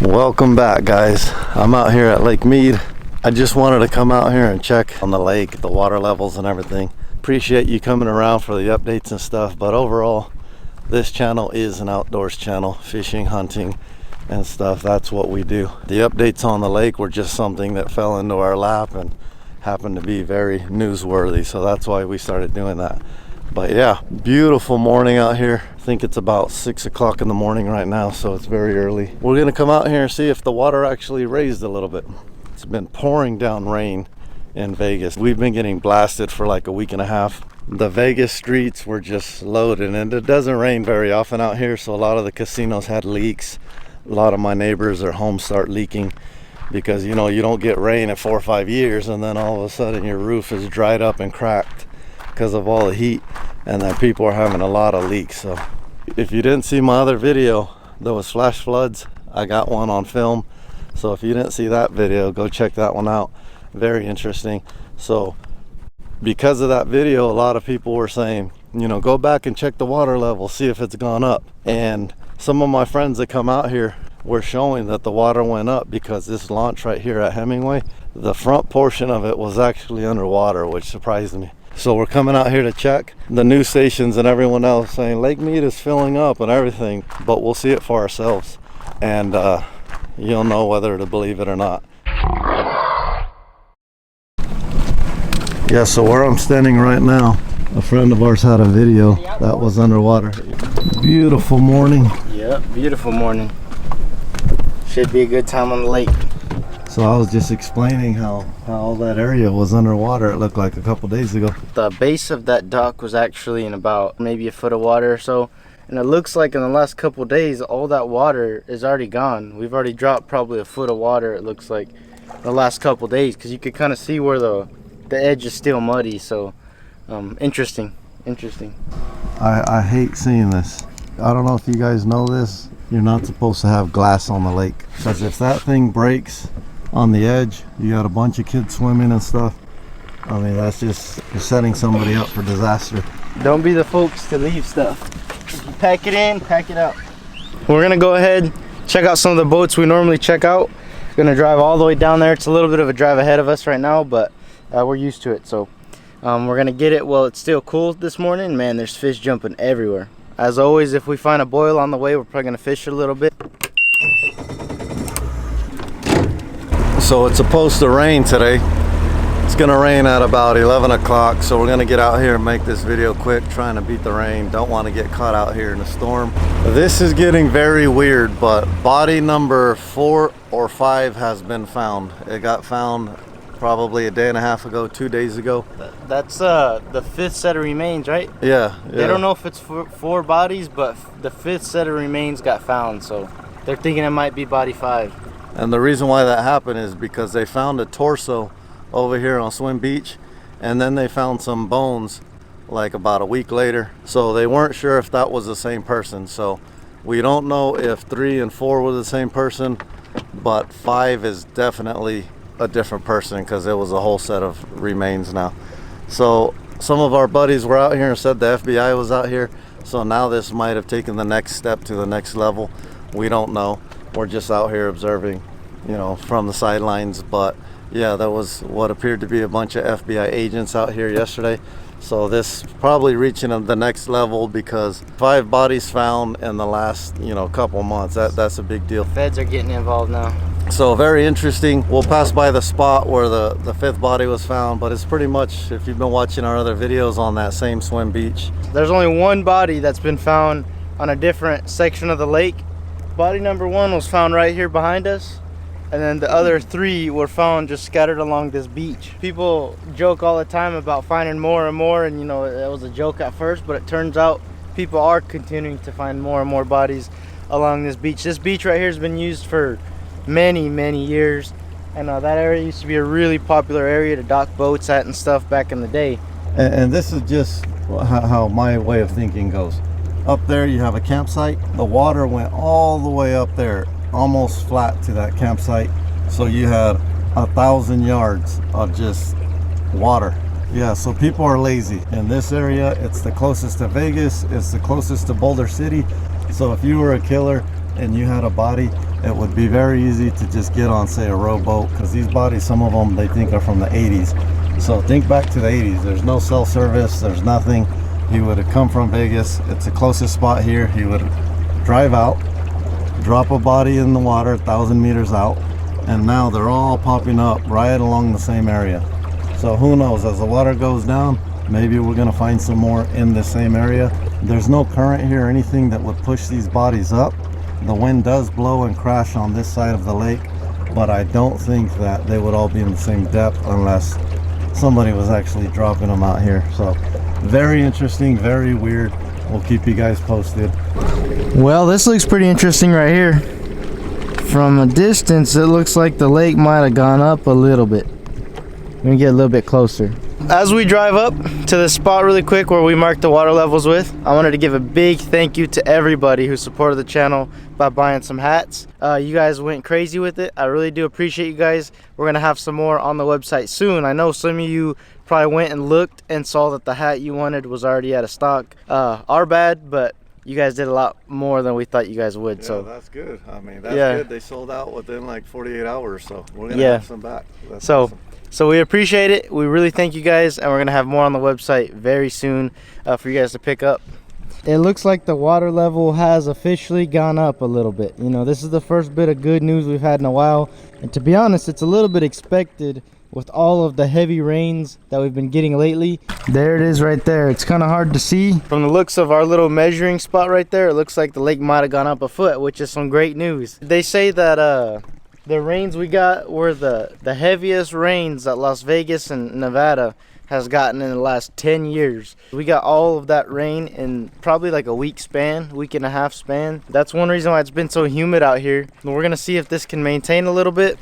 Welcome back, guys. I'm out here at Lake Mead. I just wanted to come out here and check on the lake, the water levels and everything. Appreciate you coming around for the updates and stuff, but overall this channel is an outdoors channel, fishing, hunting and stuff. That's what we do. The updates on the lake were just something that fell into our lap and happened to be very newsworthy, so that's why we started doing that. But yeah, beautiful morning out here. I think it's about 6 o'clock in the morning right now, so it's very early. We're gonna come out here and see if the water actually raised a little bit. It's been pouring down rain in Vegas. We've been getting blasted for like a week and a half. The Vegas streets were just loaded, and it doesn't rain very often out here, so a lot of the casinos had leaks. A lot of my neighbors, their homes start leaking because, you know, you don't get rain in 4 or 5 years, and then all of a sudden your roof is dried up and cracked because of all the heat, and then people are having a lot of leaks. So if you didn't see my other video, there was flash floods. I got one on film, so if you didn't see that video, go check that one out. Very interesting. So because of that video, a lot of people were saying, you know, go back and check the water level, see if it's gone up. And some of my friends that come out here were showing that the water went up because this launch right here at Hemingway, the front portion of it was actually underwater, which surprised me. So we're coming out here to check. The news stations and everyone else saying Lake Mead is filling up and everything, but we'll see it for ourselves, and you'll know whether to believe it or not. Yeah, so where I'm standing right now, a friend of ours had a video that was underwater. Beautiful morning. Yep, beautiful morning. Should be a good time on the lake. So I was just explaining how all that area was underwater, it looked like a couple days ago. The base of that dock was actually in about maybe a foot of water or so, and it looks like in the last couple days all that water is already gone. We've already dropped probably a foot of water, it looks like, the last couple days, because you could kind of see where the edge is still muddy. So interesting. I hate seeing this. I don't know if you guys know this, you're not supposed to have glass on the lake, because if that thing breaks on the edge, you got a bunch of kids swimming and stuff. I mean, that's just, you're setting somebody up for disaster. Don't be the folks to leave stuff. If you pack it in, pack it out. We're gonna go ahead, check out some of the boats we normally check out. Gonna drive all the way down there. It's a little bit of a drive ahead of us right now, but we're used to it. So we're gonna get it while it's still cool this morning. Man, there's fish jumping everywhere. As always, if we find a boil on the way, we're probably gonna fish it a little bit. So it's supposed to rain today. It's gonna rain at about 11 o'clock, so we're gonna get out here and make this video quick, trying to beat the rain. Don't want to get caught out here in the storm. This is getting very weird, but body number 4 or 5 has been found. It got found probably a day and a half ago, 2 days ago. That's the 5th set of remains, right? Yeah. They don't know if it's 4 bodies, but the 5th set of remains got found, so they're thinking it might be body 5. And the reason why that happened is because they found a torso over here on Swim Beach, and then they found some bones like about a week later. So they weren't sure if that was the same person. So we don't know if 3 and 4 were the same person, but 5 is definitely a different person because it was a whole set of remains now. So some of our buddies were out here and said the FBI was out here. So now this might have taken the next step to the next level. We don't know. We're just out here observing, you know, from the sidelines. But yeah, there was what appeared to be a bunch of FBI agents out here yesterday. So this is probably reaching the next level, because 5 bodies found in the last, you know, couple months. That's a big deal. Feds are getting involved now. So very interesting. We'll pass by the spot where the 5th body was found, but it's pretty much, if you've been watching our other videos, on that same Swim Beach. There's only one body that's been found on a different section of the lake. Body number 1 was found right here behind us, and then the other 3 were found just scattered along this beach. People joke all the time about finding more and more, and you know, it was a joke at first, but it turns out people are continuing to find more and more bodies along this beach. This beach right here has been used for many years, and that area used to be a really popular area to dock boats at and stuff back in the day. And this is just how my way of thinking goes. Up there you have a campsite. The water went all the way up there, almost flat to that campsite. So you had 1,000 yards of just water. Yeah, so people are lazy. In this area, it's the closest to Vegas, it's the closest to Boulder City. So if you were a killer and you had a body, it would be very easy to just get on, say, a rowboat, because these bodies, some of them they think are from the 80s. So think back to the 80s. There's no cell service, there's nothing. He would have come from Vegas. It's the closest spot here. He would drive out, drop a body in the water 1,000 meters out, and now they're all popping up right along the same area. So who knows, as the water goes down, maybe we're gonna find some more in the same area. There's no current here or anything that would push these bodies up. The wind does blow and crash on this side of the lake, but I don't think that they would all be in the same depth unless somebody was actually dropping them out here. So very interesting, very weird. We'll keep you guys posted. Well, this looks pretty interesting right here. From a distance, it looks like the lake might have gone up a little bit. We're gonna get a little bit closer. As we drive up to the spot really quick where we marked the water levels with, I wanted to give a big thank you to everybody who supported the channel by buying some hats. You guys went crazy with it. I really do appreciate you guys. We're gonna have some more on the website soon. I know some of you probably went and looked and saw that the hat you wanted was already out of stock. Our bad, but you guys did a lot more than we thought you guys would. Yeah, so that's good. I mean, that's good. They sold out within like 48 hours, so we're gonna have some back. That's awesome. So we appreciate it. We really thank you guys, and we're gonna have more on the website very soon for you guys to pick up. It looks like the water level has officially gone up a little bit. You know, this is the first bit of good news we've had in a while, and to be honest, it's a little bit expected with all of the heavy rains that we've been getting lately. There it is right there. It's kind of hard to see. From the looks of our little measuring spot right there, it looks like the lake might have gone up a foot, which is some great news. They say that the rains we got were the heaviest rains that Las Vegas and Nevada has gotten in the last 10 years. We got all of that rain in probably like a week and a half span. That's one reason why it's been so humid out here. We're gonna see if this can maintain a little bit.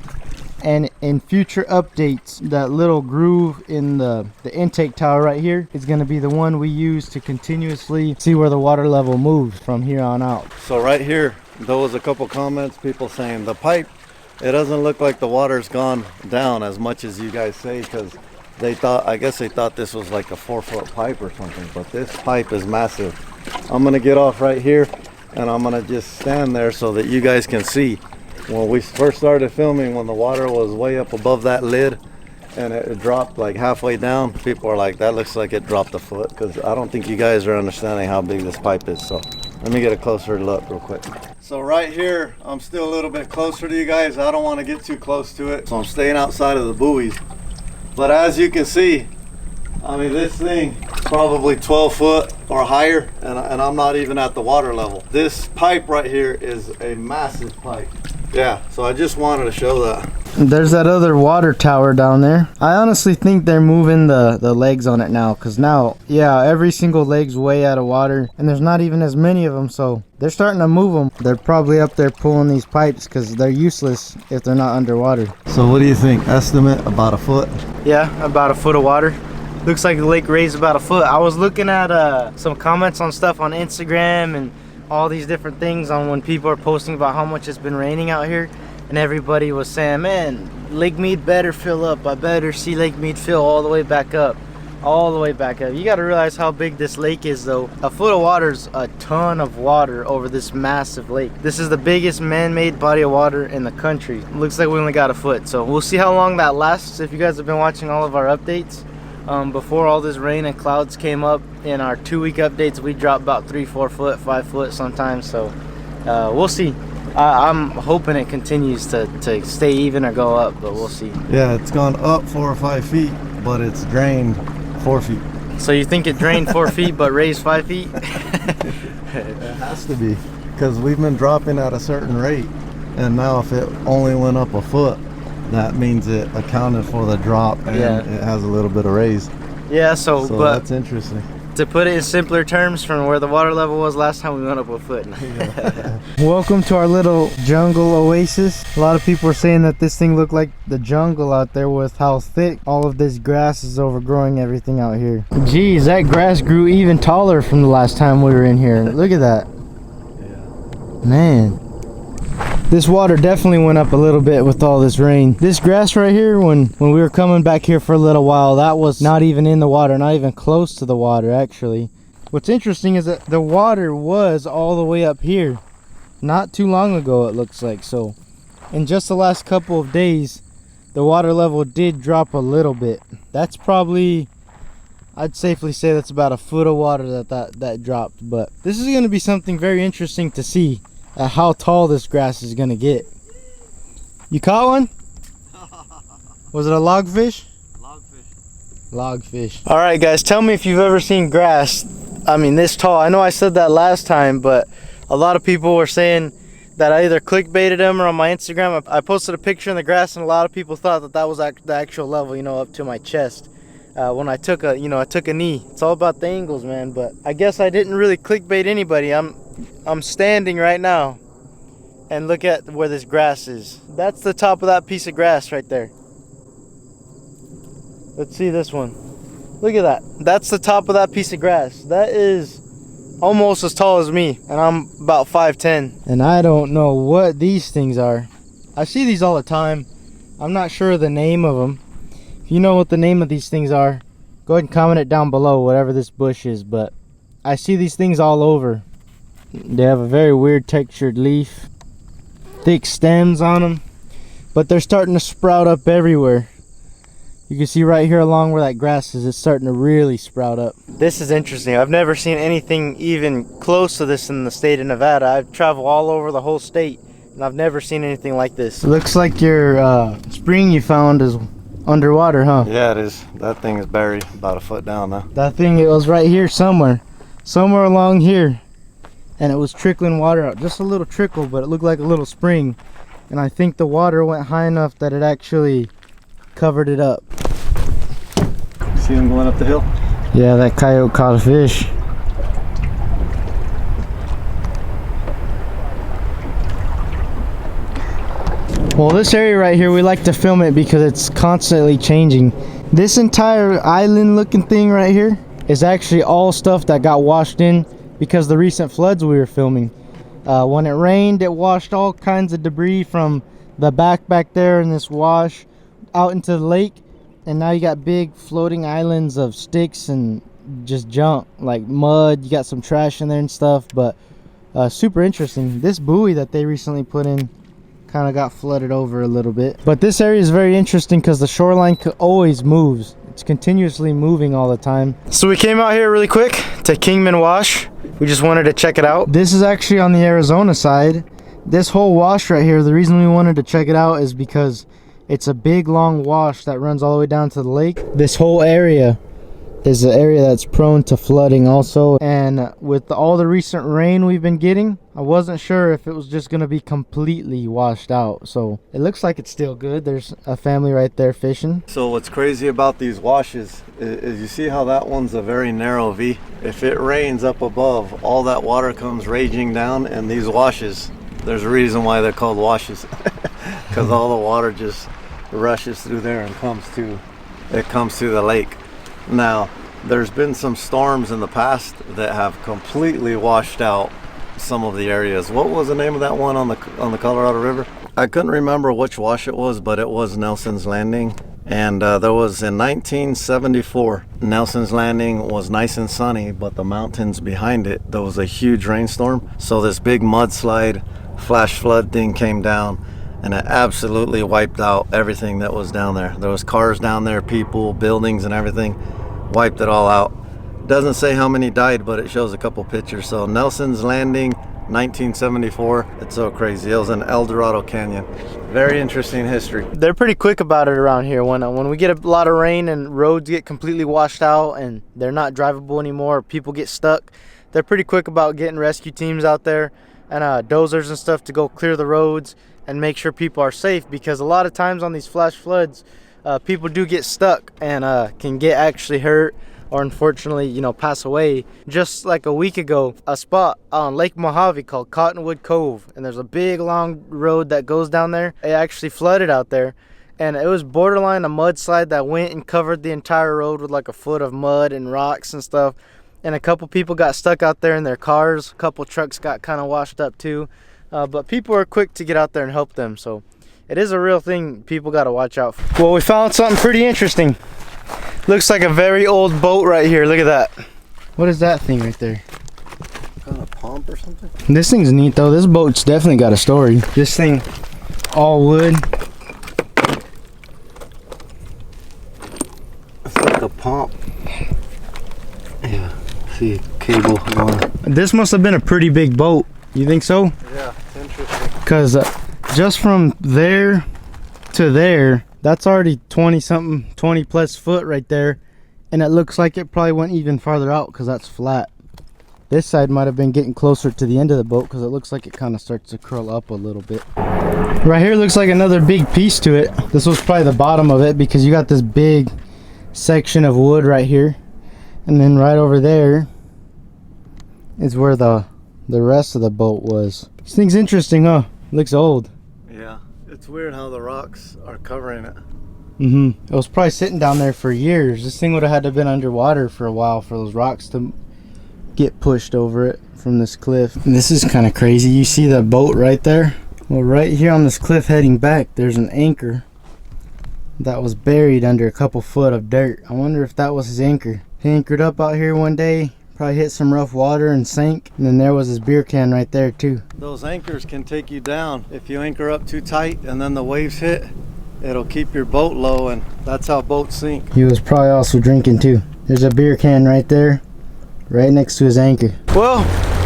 And in future updates, that little groove in the intake tower right here is gonna be the one we use to continuously see where the water level moves from here on out. So right here, there was a couple comments, people saying the pipe, it doesn't look like the water's gone down as much as you guys say, because they thought, I guess they thought this was like a 4-foot pipe or something, but this pipe is massive. I'm gonna get off right here and I'm gonna just stand there so that you guys can see. When we first started filming, when the water was way up above that lid and it dropped like halfway down, people are like, that looks like it dropped a foot, because I don't think you guys are understanding how big this pipe is. So let me get a closer look real quick. So right here, I'm still a little bit closer to you guys. I don't want to get too close to it, so I'm staying outside of the buoys. But as you can see, I mean, this thing is probably 12 foot or higher, and I'm not even at the water level. This pipe right here is a massive pipe. Yeah, so I just wanted to show that. There's that other water tower down there. I honestly think they're moving the legs on it now, because now, yeah, every single leg's way out of water, and there's not even as many of them, so they're starting to move them. They're probably up there pulling these pipes because they're useless if they're not underwater. So what do you think? Estimate about a foot? Yeah, about a foot of water. Looks like the lake raised about a foot. I was looking at some comments on stuff on Instagram and all these different things on when people are posting about how much it's been raining out here, and everybody was saying, man, Lake Mead better fill up. I better see Lake Mead fill all the way back up. All the way back up. You got to realize how big this lake is, though. A foot of water is a ton of water over this massive lake. This is the biggest man-made body of water in the country. Looks like we only got a foot, so we'll see how long that lasts. If you guys have been watching all of our updates, before all this rain and clouds came up, in our 2-week updates we dropped about 3-4 foot, 5 foot sometimes, so we'll see. I'm hoping it continues to stay even or go up, but we'll see. Yeah, it's gone up 4 or 5 feet, but it's drained 4 feet. So you think it drained 4 feet but raised 5 feet? It has to be, because we've been dropping at a certain rate, and now if it only went up a foot, that means it accounted for the drop, and it has a little bit of raise. Yeah, so but that's interesting. To put it in simpler terms, from where the water level was last time, we went up a foot. Welcome to our little jungle oasis. A lot of people are saying that this thing looked like the jungle out there with how thick all of this grass is overgrowing everything out here. Geez, that grass grew even taller from the last time we were in here. Look at that. Yeah. Man. This water definitely went up a little bit with all this rain. This grass right here, when we were coming back here for a little while, that was not even in the water, not even close to the water actually. What's interesting is that the water was all the way up here, not too long ago, it looks like. So in just the last couple of days, the water level did drop a little bit. That's probably, I'd safely say that's about a foot of water that dropped. But this is going to be something very interesting to see at how tall this grass is going to get. You caught one? Was it a logfish? Logfish. All right, guys, tell me if you've ever seen grass, I mean, this tall. I know I said that last time, but a lot of people were saying that I either clickbaited them or on my Instagram. I posted a picture in the grass, and a lot of people thought that was the actual level, you know, up to my chest. When I took a knee. It's all about the angles, man. But I guess I didn't really clickbait anybody. I'm standing right now, and look at where this grass is. That's the top of that piece of grass right there. Let's see this one. Look at that. That's the top of that piece of grass. That is almost as tall as me, and I'm about 5'10". And I don't know what these things are. I see these all the time. I'm not sure the name of them. If you know what the name of these things are, go ahead and comment it down below, whatever this bush is. But I see these things all over. They have a very weird textured leaf, thick stems on them, but they're starting to sprout up everywhere. You can see right here along where that grass is, it's starting to really sprout up. This is interesting. I've never seen anything even close to this in the state of Nevada. I've traveled all over the whole state, and I've never seen anything like this. It looks like your spring you found is underwater, huh? Yeah, it is. That thing is buried about a foot down now. That thing, it was right here somewhere along here, and it was trickling water out. Just a little trickle, but it looked like a little spring. And I think the water went high enough that it actually covered it up. See him going up the hill? Yeah, that coyote caught a fish. Well, this area right here, we like to film it because it's constantly changing. This entire island looking thing right here is actually all stuff that got washed in because the recent floods we were filming. When it rained, it washed all kinds of debris from the back there in this wash out into the lake, and now you got big floating islands of sticks and just junk like mud. You got some trash in there and stuff, but super interesting. This buoy that they recently put in kind of got flooded over a little bit, but this area is very interesting because the shoreline always moves. It's continuously moving all the time. So we came out here really quick to Kingman Wash. We just wanted to check it out. This is actually on the Arizona side. This whole wash right here, the reason we wanted to check it out is because it's a big long wash that runs all the way down to the lake. This whole area is an area that's prone to flooding also, and with all the recent rain we've been getting, I wasn't sure if it was just going to be completely washed out. So it looks like it's still good. There's a family right there fishing. So what's crazy about these washes is you see how that one's a very narrow V? If it rains up above, all that water comes raging down, and these washes, there's a reason why they're called washes, because all the water just rushes through there and comes to the lake. Now, there's been some storms in the past that have completely washed out some of the areas. What was the name of that one on the Colorado River? I couldn't remember which wash it was, but it was Nelson's Landing. And there was in 1974, Nelson's Landing was nice and sunny, but the mountains behind it, there was a huge rainstorm. So this big mudslide, flash flood thing came down, and it absolutely wiped out everything that was down there. There was cars down there, people, buildings, and everything. Wiped it all out. Doesn't say how many died, but it shows a couple pictures. So Nelson's Landing, 1974. It's so crazy. It was in El Dorado Canyon. Very interesting history. They're pretty quick about it around here. When we get a lot of rain and roads get completely washed out and they're not drivable anymore, people get stuck, they're pretty quick about getting rescue teams out there and dozers and stuff to go clear the roads and make sure people are safe, because a lot of times on these flash floods, people do get stuck and can get actually hurt or unfortunately, you know, pass away. Just like a week ago, a spot on Lake Mojave called Cottonwood Cove, and there's a big long road that goes down there. It actually flooded out there, and it was borderline a mudslide that went and covered the entire road with like a foot of mud and rocks and stuff. And a couple people got stuck out there in their cars. A couple trucks got kind of washed up too. But people are quick to get out there and help them. So it is a real thing people got to watch out for. Well, we found something pretty interesting. Looks like a very old boat right here. Look at that. What is that thing right there? What kind of pond pump or something? This thing's neat though. This boat's definitely got a story. This thing, all wood. It's like a pump. Yeah, see cable going. This must have been a pretty big boat. You think so? Yeah, it's interesting. Because just from there to there, that's already 20 plus foot right there. And it looks like it probably went even farther out because that's flat. This side might have been getting closer to the end of the boat because it looks like it kind of starts to curl up a little bit. Right here looks like another big piece to it. This was probably the bottom of it because you got this big section of wood right here. And then right over there is where the rest of the boat was. This thing's interesting, huh? Looks old. Yeah, it's weird how the rocks are covering it. It was probably sitting down there for years. This thing would have had to have been underwater for a while for those rocks to get pushed over it from this cliff. And this is kind of crazy. You see the boat right there? Well, right here on this cliff heading back, there's an anchor that was buried under a couple foot of dirt. I wonder if that was his anchor. He anchored up out here one day, probably hit some rough water and sank, and then there was his beer can right there too. Those anchors can take you down. If you anchor up too tight and then the waves hit, it'll keep your boat low, and that's how boats sink. He was probably also drinking too. There's a beer can right there, right next to his anchor. Well,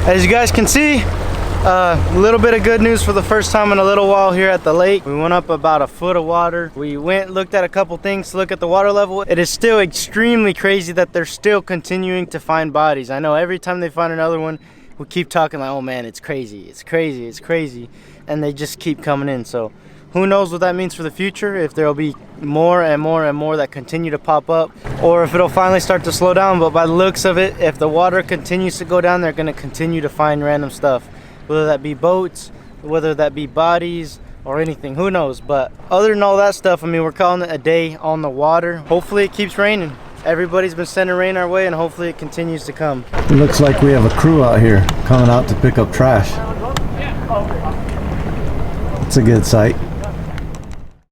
as you guys can see, a little bit of good news for the first time in a little while here at the lake. We went up about a foot of water. We looked at a couple things to look at the water level. It is still extremely crazy that they're still continuing to find bodies. I know every time they find another one, we keep talking like, oh man, it's crazy, it's crazy, it's crazy. And they just keep coming in. So who knows what that means for the future, if there'll be more and more and more that continue to pop up, or if it'll finally start to slow down. But by the looks of it, if the water continues to go down, they're gonna continue to find random stuff. Whether that be boats, whether that be bodies, or anything, who knows. But other than all that stuff, I mean, we're calling it a day on the water. Hopefully it keeps raining. Everybody's been sending rain our way, and hopefully it continues to come. It looks like we have a crew out here coming out to pick up trash. It's a good sight.